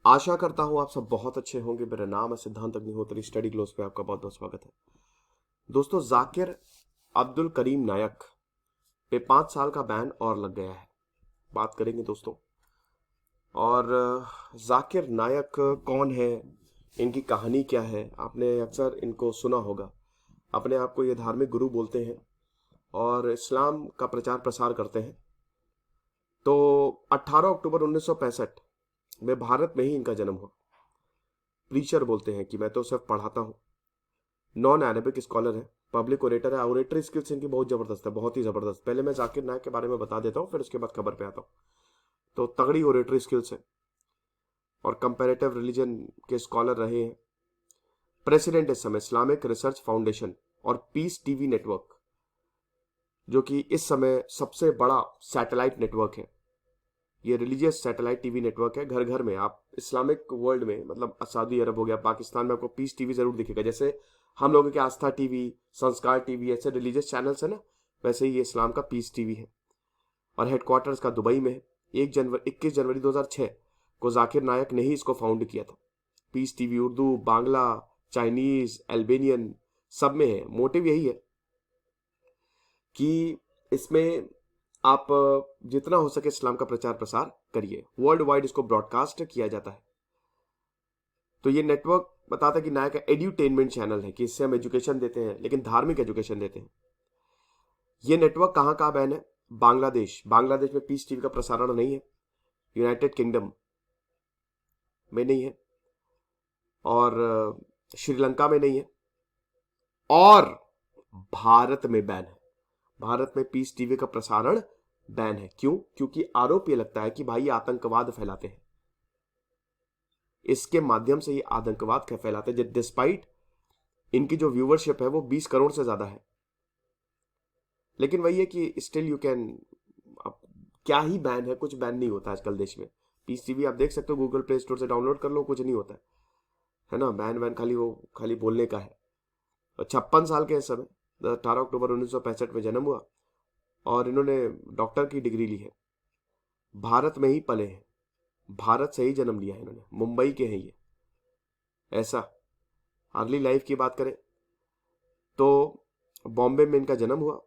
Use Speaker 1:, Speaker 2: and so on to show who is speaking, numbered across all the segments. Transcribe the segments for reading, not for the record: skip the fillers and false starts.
Speaker 1: आशा करता हूँ आप सब बहुत अच्छे होंगे। मेरा नाम है सिद्धांत अग्निहोत्री। स्टडी ग्लोस पे आपका बहुत बहुत स्वागत है। दोस्तों, जाकिर अब्दुल करीम नायक पे 5 साल का बैन और लग गया है। बात करेंगे दोस्तों। और जाकिर नायक कौन है, इनकी कहानी क्या है। आपने अक्सर इनको सुना होगा। अपने आप को ये धार्मिक गुरु बोलते हैं और इस्लाम का प्रचार प्रसार करते हैं। तो 18 अक्टूबर 1965 में भारत में ही इनका जन्म हुआ। प्रीचर बोलते हैं कि मैं तो सिर्फ पढ़ाता हूँ। नॉन अरेबिक स्कॉलर है, पब्लिक ओरेटर है। ओरेटरी स्किल्स इनकी बहुत जबरदस्त है, बहुत ही जबरदस्त। पहले मैं जाकिर नायक के बारे में बता देता हूँ, फिर उसके बाद खबर पे आता हूँ। तो तगड़ी ओरेटरी स्किल्स है और कंपैरेटिव रिलीजन के स्कॉलर रहे हैं। प्रेसिडेंट इस समय इस्लामिक रिसर्च फाउंडेशन और पीस टीवी नेटवर्क, जो कि इस समय सबसे बड़ा सैटेलाइट नेटवर्क है। ये रिलीजियस सैटेलाइट टीवी नेटवर्क है। घर घर में आप इस्लामिक वर्ल्ड में, मतलब सऊदी अरब हो गया, पाकिस्तान में आपको पीस टीवी जरूर दिखेगा। जैसे हम लोगों के आस्था टीवी, संस्कार टीवी, ऐसे रिलीजियस चैनल्स है ना, वैसे ही ये इस्लाम का पीस टीवी है। और हेडक्वार्टर्स का दुबई में है। 21 जनवरी 2006 को जाकिर नायक ने ही इसको फाउंड किया था। Peace TV Urdu, Bangla, Chinese, Albanian सब में है। मोटिव यही है कि इसमें आप जितना हो सके इस्लाम का प्रचार प्रसार करिए। वर्ल्ड वाइड इसको ब्रॉडकास्ट किया जाता है। तो ये नेटवर्क बताता है कि नायक का एड्यूटेनमेंट चैनल है, कि इससे हम एजुकेशन देते हैं, लेकिन धार्मिक एजुकेशन देते हैं। ये नेटवर्क कहाँ कहाँ बैन है? बांग्लादेश में पीस टीवी का प्रसारण नहीं है। यूनाइटेड किंगडम में नहीं है और श्रीलंका में नहीं है और भारत में बैन है। भारत में पीस टीवी का प्रसारण बैन है। क्यों? क्योंकि आरोप ये लगता है कि भाई आतंकवाद फैलाते हैं। इसके माध्यम से ये आतंकवाद फैलाते हैं। डिस्पाइट इनकी जो व्यूवरशिप है वो 20 करोड़ से ज्यादा है, लेकिन वही है कि स्टिल यू कैन। अब क्या ही बैन है, कुछ बैन नहीं होता आजकल देश में। पीस टीवी आप देख सकते हो, गूगल प्ले स्टोर से डाउनलोड कर लो, कुछ नहीं होता है ना। बैन वैन खाली वो खाली बोलने का है। और 56 साल के इस समय, 18 अक्टूबर 1965 में जन्म हुआ और इन्होंने डॉक्टर की डिग्री ली है। भारत में ही पले हैं, भारत से ही जन्म लिया है इन्होंने, मुंबई के हैं ये। ऐसा अर्ली लाइफ की बात करें तो बॉम्बे में इनका जन्म हुआ।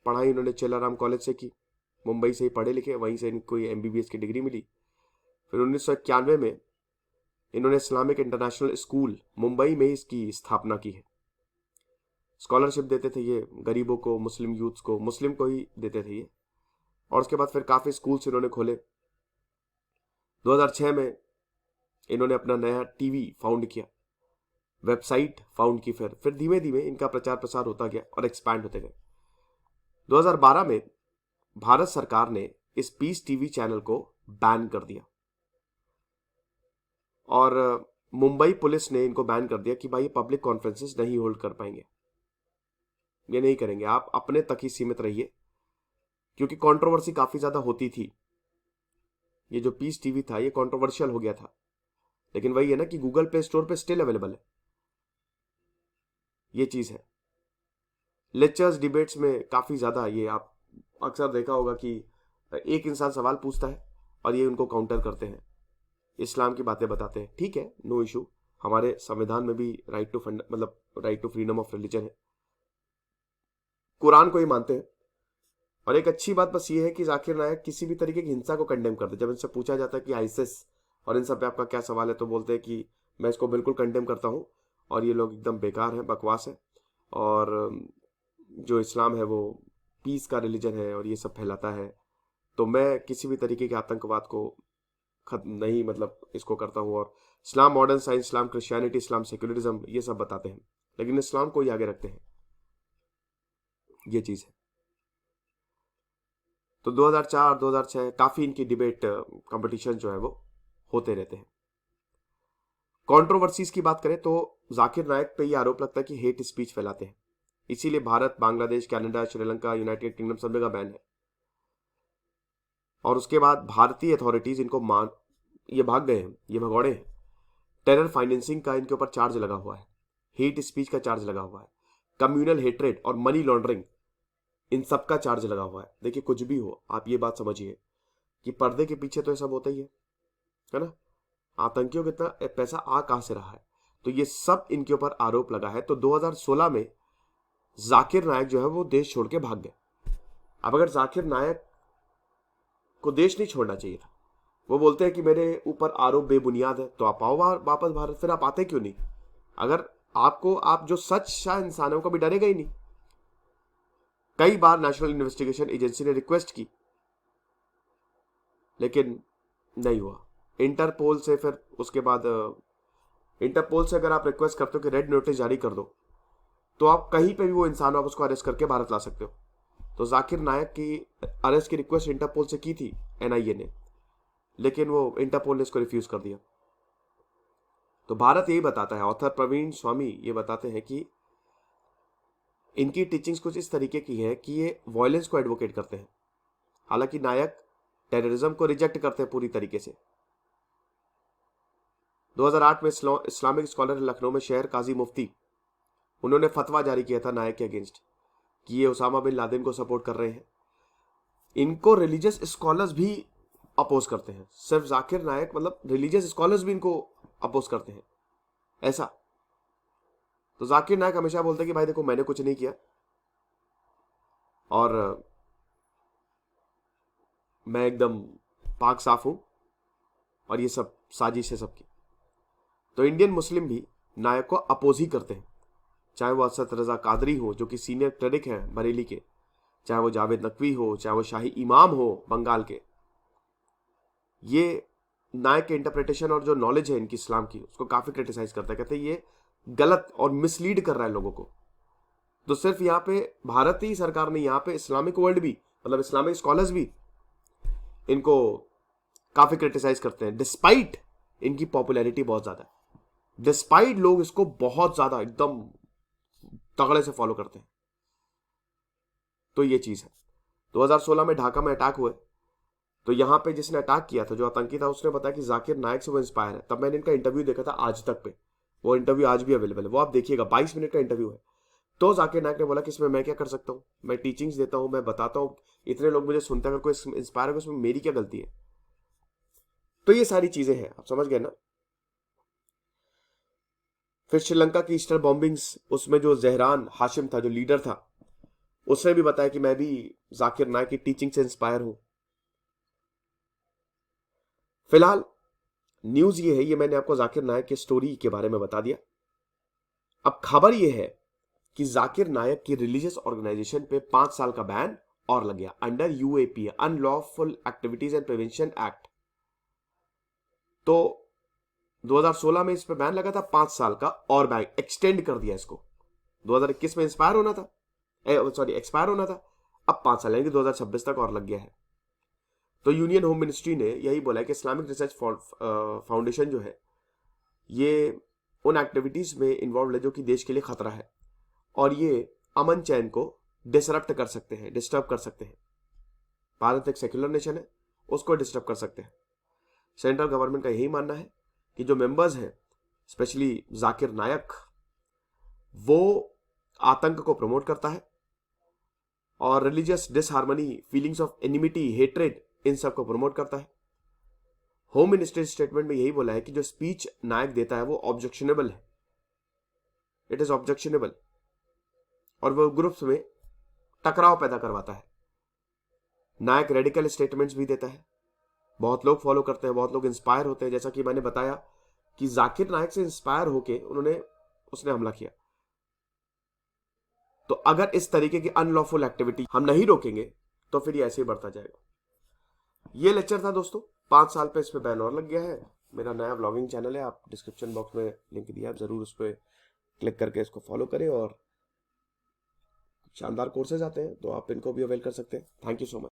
Speaker 1: पढ़ाई इन्होंने चेलाराम कॉलेज से की। मुंबई से ही पढ़े लिखे, वहीं से इनको एमबीबीएस की डिग्री मिली। फिर 1991 में इन्होंने इस्लामिक इंटरनेशनल स्कूल मुंबई में ही इसकी स्थापना की है। स्कॉलरशिप देते थे ये गरीबों को, मुस्लिम यूथ्स को, मुस्लिम को ही देते थे ये। और उसके बाद फिर काफी स्कूल्स इन्होंने खोले। 2006 में इन्होंने अपना नया टीवी फाउंड किया, वेबसाइट फाउंड की। फिर धीमे धीमे इनका प्रचार प्रसार होता गया और एक्सपैंड होते गए। 2012 में भारत सरकार ने इस पीस टीवी चैनल को बैन कर दिया और मुंबई पुलिस ने इनको बैन कर दिया कि भाई पब्लिक कॉन्फ्रेंसेस नहीं होल्ड कर पाएंगे, ये नहीं करेंगे, आप अपने तक ही सीमित रहिए। क्योंकि कंट्रोवर्सी काफी ज्यादा होती थी। ये जो पीस टीवी था ये कंट्रोवर्शियल हो गया था, लेकिन वही है ना कि गूगल प्ले स्टोर पे स्टिल अवेलेबल है। ये चीज है। लेक्चर्स डिबेट्स में काफी ज्यादा ये आप अक्सर देखा होगा कि एक इंसान सवाल पूछता है और ये उनको काउंटर करते हैं, इस्लाम की बातें बताते हैं। ठीक है, नो इशू। हमारे संविधान में भी राइट टू फंड, मतलब right to freedom of religion है। कुरान को ही मानते हैं। और एक अच्छी बात बस ये है कि जाकिर नायक किसी भी तरीके की हिंसा को कंडेम करते हैं। जब इनसे पूछा जाता है कि आईसिस और इन सब पे आपका क्या सवाल है, तो बोलते हैं कि मैं इसको बिल्कुल कंडेम करता हूँ और ये लोग एकदम बेकार हैं, बकवास है। और जो इस्लाम है वो पीस का रिलीजन है और ये सब फैलाता है। तो मैं किसी भी तरीके के आतंकवाद को खत्म नहीं, मतलब इसको करता हूँ। और इस्लाम मॉडर्न साइंस, इस्लाम क्रिश्चियनिटी, इस्लाम सेक्युलरिज्म, ये सब बताते हैं, लेकिन इस्लाम को ही आगे रखते हैं। ये चीज है। तो 2004 2006 काफी इनकी डिबेट कंपटीशन जो है वो होते रहते हैं। कंट्रोवर्सीज की बात करें तो जाकिर नायक पे ये आरोप लगता है कि हेट स्पीच फैलाते हैं। इसीलिए Bharat, Bangladesh, Canada, Sri Lanka, United kingdom सब जगह बैन है। और उसके बाद भारतीय अथॉरिटीज इनको मान, ये भाग गए हैं, ये भगौड़े हैं। टेरर फाइनेंसिंग का इनके ऊपर चार्ज लगा हुआ है, हेट स्पीच का चार्ज लगा हुआ है, कम्युनल हेट्रेड और मनी लॉन्ड्रिंग, इन सब का चार्ज लगा हुआ है। देखिए, कुछ भी हो, आप ये बात समझिए कि पर्दे के पीछे तो ये सब होता ही है ना। आतंकियों को इतना पैसा आ कहां से रहा है, तो ये सब इनके ऊपर आरोप लगा है। तो 2016 में जाकिर नायक जो है वो देश छोड़ के भाग गए। अब अगर जाकिर नायक को देश नहीं छोड़ना चाहिए था, वो बोलते हैं कि मेरे ऊपर आरोप बेबुनियाद है, तो आप आओ वापस भारत। फिर आप आते क्यों नहीं? अगर आपको, आप जो सच्चा इंसान है वो कभी डरेगा ही नहीं। कई बार नेशनल इन्वेस्टिगेशन एजेंसी ने रिक्वेस्ट की, लेकिन नहीं हुआ। इंटरपोल से, फिर उसके बाद इंटरपोल से अगर आप रिक्वेस्ट करते हो कि रेड नोटिस जारी कर दो, तो आप कहीं पे भी वो इंसान आप उसको अरेस्ट करके भारत ला सकते हो। तो जाकिर नायक की अरेस्ट की रिक्वेस्ट इंटरपोल से की थी एनआईए ने, लेकिन वो इंटरपोल ने इसको रिफ्यूज कर दिया। तो भारत यही बताता है, ऑथर प्रवीण स्वामी ये बताते हैं कि इनकी टीचिंग्स कुछ इस तरीके की है कि ये वायलेंस को एडवोकेट करते हैं। हालांकि नायक टेररिज्म को रिजेक्ट करते हैं पूरी तरीके से। 2008 में इस्लामिक स्कॉलर लखनऊ में शहर काजी मुफ्ती, उन्होंने फतवा जारी किया था नायक के अगेंस्ट कि ये उसामा बिन लादेन को सपोर्ट कर रहे हैं। इनको रिलीजियस स्कॉलर्स भी अपोज करते हैं, सिर्फ जाकिर नायक, मतलब रिलीजियस स्कॉलर्स भी इनको अपोज करते हैं ऐसा। तो जाकिर नायक हमेशा बोलते हैं कि भाई देखो मैंने कुछ नहीं किया और मैं एकदम पाक साफ हूं और ये सब साजिश है सबकी। तो इंडियन मुस्लिम भी नायक को अपोज ही करते हैं, चाहे वो असद रजा कादरी हो जो कि सीनियर क्लरिक हैं बरेली के, चाहे वो जावेद नकवी हो, चाहे वो शाही इमाम हो बंगाल के। ये नायक के इंटरप्रिटेशन और जो नॉलेज है इनकी इस्लाम की, उसको काफी क्रिटिसाइज करता है, कहते हैं ये गलत और मिसलीड कर रहा है लोगों को। तो सिर्फ यहाँ पे भारत ही सरकार नहीं, यहाँ पे इस्लामिक वर्ल्ड भी, मतलब इस्लामिक स्कॉलर्स भी इनको काफी क्रिटिसाइज करते हैं, डिस्पाइट इनकी पॉपुलैरिटी बहुत ज्यादा है, डिस्पाइट लोग इसको बहुत ज्यादा एकदम तगड़े से फॉलो करते हैं। तो ये चीज है। 2016 में ढाका में अटैक हुए, तो यहां पे जिसने अटैक किया था, जो आतंकी था, उसने बताया कि जाकिर नायक से वो इंस्पायर है। तब मैंने इनका इंटरव्यू देखा था आज तक पे, वो इंटरव्यू आज भी अवेलेबल है, वो आप देखिएगा, 22 मिनट का इंटरव्यू है। तो जाकिर नायक ने बोला कि इसमें मैं क्या कर सकता हूं, मैं टीचिंग्स देता हूं, मैं बताता हूं, इतने लोग मुझे सुनते हैं, अगर कोई इंस्पायर है उसमें मेरी क्या गलती है। तो ये सारी चीजें हैं, आप समझ गए ना। फिर श्रीलंका की ईस्टर बॉम्बिंग्स, उसमें जो जहरान हाशिम था, जो लीडर था, उसने भी बताया कि मैं भी जाकिर नायक की टीचिंग से इंस्पायर हूं। फिलहाल न्यूज ये है, ये मैंने आपको जाकिर नायक की स्टोरी के बारे में बता दिया। अब खबर ये है कि जाकिर नायक की रिलीजियस ऑर्गेनाइजेशन पे 5 साल का बैन और लग गया under UAP, unlawful activities and prevention act. तो 2016 में इस पे बैन लगा था 5 साल का, और बैन एक्सटेंड कर दिया इसको। 2021 में इंस्पायर होना था, एक्सपायर होना था, अब 5 साल यानी कि 2026 तक और लग गया है। तो यूनियन होम मिनिस्ट्री ने यही बोला है कि इस्लामिक रिसर्च फाउंडेशन जो है ये उन एक्टिविटीज में इन्वॉल्व है जो कि देश के लिए खतरा है, और ये अमन चैन को डिसरप्ट कर सकते हैं, डिस्टर्ब कर सकते हैं। भारत एक सेक्युलर नेशन है, उसको डिस्टर्ब कर सकते हैं। सेंट्रल गवर्नमेंट का यही मानना है कि जो मेंबर्स हैं, स्पेशली जाकिर नायक, वो आतंक को प्रमोट करता है और religious disharmony, feelings of enmity, hatred, इन सब को प्रमोट करता है। होम मिनिस्ट्री स्टेटमेंट में यही बोला है कि जो स्पीच नायक देता है वो ऑब्जेक्शनेबल है, इट इज ऑब्जेक्शनेबल, और वो ग्रुप्स में टकराव पैदा करवाता है। नायक रेडिकल स्टेटमेंट्स भी देता है, बहुत लोग फॉलो करते हैं, बहुत लोग इंस्पायर होते हैं, जैसा कि मैंने बताया कि जाकिर नायक से इंस्पायर होके उसने हमला किया। तो अगर इस तरीके की अनलॉफुल एक्टिविटी हम नहीं रोकेंगे तो फिर ये ऐसे ही बढ़ता जाएगा। ये लेक्चर था दोस्तों, 5 साल पे इस पे बैन और लग गया है। मेरा नया व्लॉगिंग चैनल है, आप डिस्क्रिप्शन बॉक्स में लिंक दिया, आप जरूर उस पर क्लिक करके इसको फॉलो करें, और शानदार कोर्सेज आते हैं तो आप इनको भी अवेल कर सकते हैं। Thank you so much.